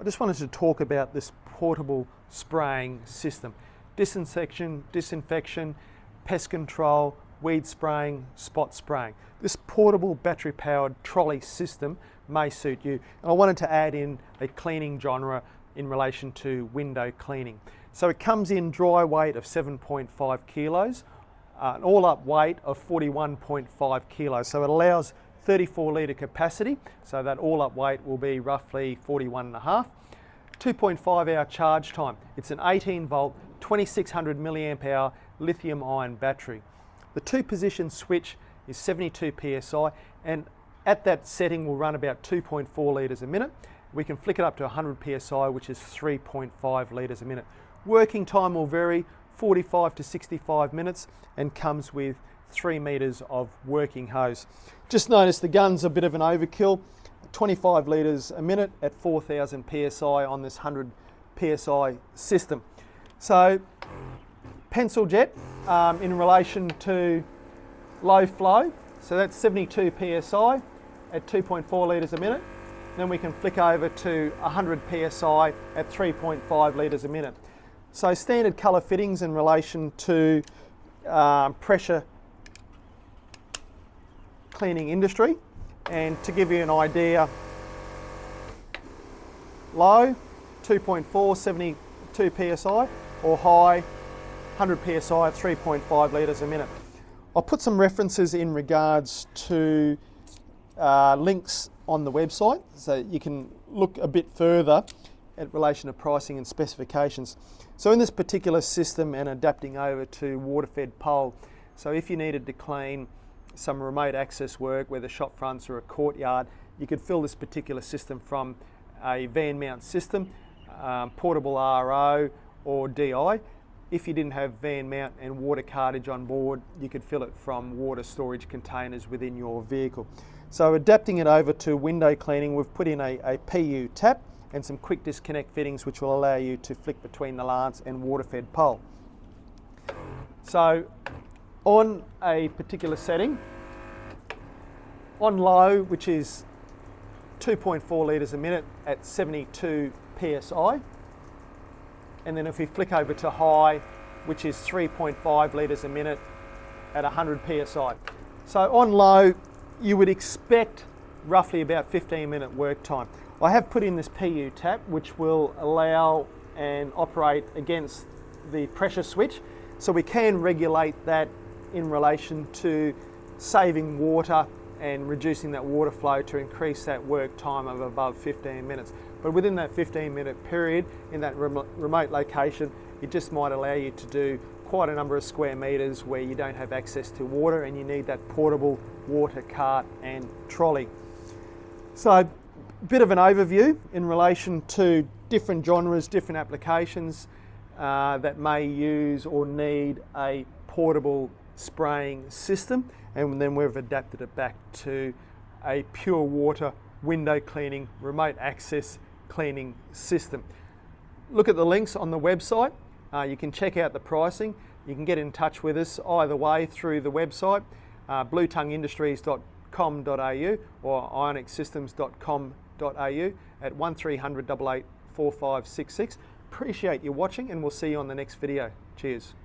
I just wanted to talk about this portable spraying system. Disinfection, pest control, weed spraying, spot spraying. This portable battery powered trolley system may suit you. And I wanted to add in a cleaning genre in relation to window cleaning. So it comes in dry weight of 7.5 kilos, an all up weight of 41.5 kilos. So it allows 34 litre capacity, so that all up weight will be roughly 41.5. 2.5 hour charge time. It's an 18 volt, 2600 milliamp hour lithium-ion battery. The 2-position switch is 72 psi, and at that setting will run about 2.4 litres a minute. We can flick it up to 100 psi, which is 3.5 litres a minute. Working time will vary, 45 to 65 minutes, and comes with 3 metres of working hose. Just notice the gun's a bit of an overkill, 25 litres a minute at 4000 psi on this 100 psi system. So pencil jet in relation to low flow, so that's 72 psi at 2.4 litres a minute. Then we can flick over to 100 psi at 3.5 litres a minute. So standard colour fittings in relation to pressure cleaning industry. And to give you an idea, low 2.4, 72 psi, or high 100 psi at 3.5 litres a minute. I'll put some references in regards to links on the website, so you can look a bit further in relation to pricing and specifications. So in this particular system, and adapting over to water-fed pole, so if you needed to clean some remote access work, whether shop fronts or a courtyard, you could fill this particular system from a van mount system, portable RO or DI. If you didn't have van mount and water cartage on board, you could fill it from water storage containers within your vehicle. So adapting it over to window cleaning, we've put in a PU tap and some quick disconnect fittings which will allow you to flick between the lance and water-fed pole. So on a particular setting, on low, which is 2.4 litres a minute at 72 psi, and then if we flick over to high, which is 3.5 litres a minute at 100 psi. So on low, you would expect roughly about 15-minute work time. I have put in this PU tap, which will allow and operate against the pressure switch, so we can regulate that in relation to saving water and reducing that water flow to increase that work time of above 15 minutes. But within that 15-minute period in that remote location, it just might allow you to do quite a number of square metres where you don't have access to water and you need that portable water cart and trolley. So a bit of an overview in relation to different genres, different applications that may use or need a portable spraying system, and then we've adapted it back to a pure water window cleaning, remote access cleaning system. Look at the links on the website. You can check out the pricing. You can get in touch with us either way through the website, bluetongueindustries.com.au or ionicsystems.com.au at 1300 88 4566. Appreciate you watching, and we'll see you on the next video. Cheers.